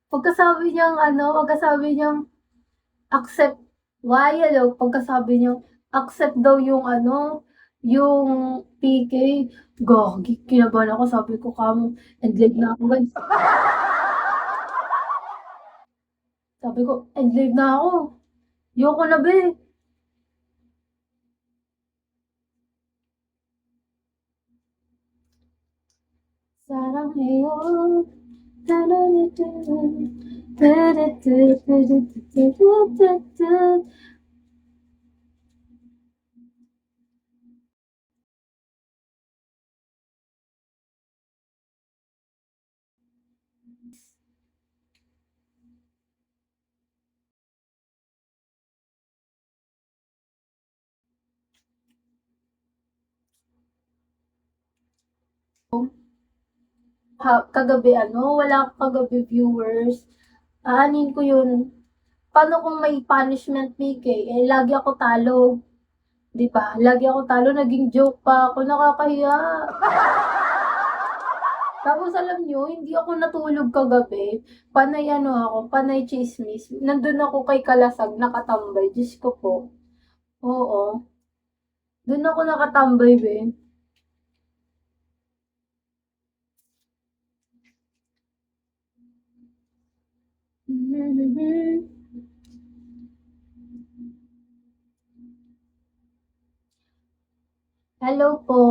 pagkasabi niyang accept pagkasabi niyang accept daw yung yung PK, gagi kinabahan ako sabi ko kamo end-live na ako guys. Sabi ko end-live na ako, ayoko na be. 사랑해요. Kagabi wala kagabi viewers, aanhin ko yun. Paano kung may punishment PK, eh lagi ako talo, 'di ba? Lagi ako talo, naging joke pa ako, nakakahiya. Tapos alam niyo, hindi ako natulog kagabi, panay tsismis. Nandun ako kay Kalasag nakatambay, Diyos ko po. Oo, dun ako nakatambay be. Hello po,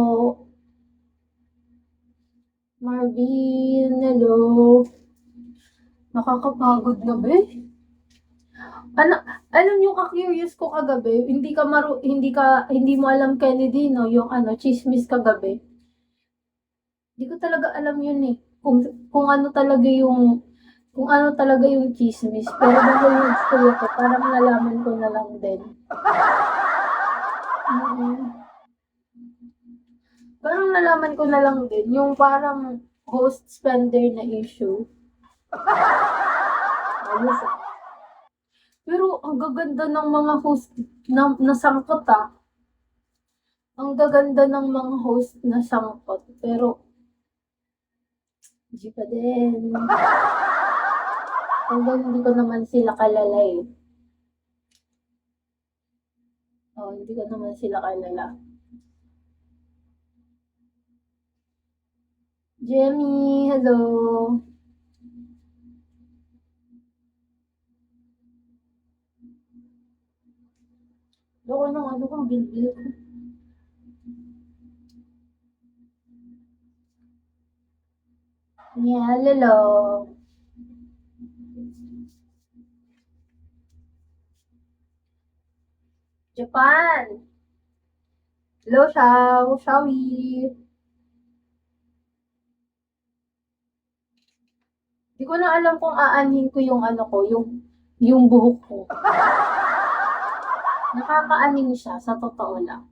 Marvin, hello. Nakakapagod na be. Ano, alam niyo ka-curious ko kagabi, hindi mo alam Kennedy 'no, yung tsismis kagabi. Di ko talaga alam yun eh, kung ano talaga yung tsismis, pero dahil nag-stay ako parang nalaman ko na lang din. Mm. Parang nalaman ko na lang din yung parang host spender na issue. Ayos, ah. Pero ang gaganda ng mga host na nasangkot, ah. Ang gaganda ng mga host na sangkot, pero G pa din. Hanggang hindi ko naman sila kilala eh. Oo, hindi ko naman sila kilala. Jenny, hello. Loko ng kong bilbil ko. Yeah, hello. Japan. Hello, Shawi. Di ko na alam kung aanhin ko yung yung buhok ko. Nakakaaning siya, sa totoo lang.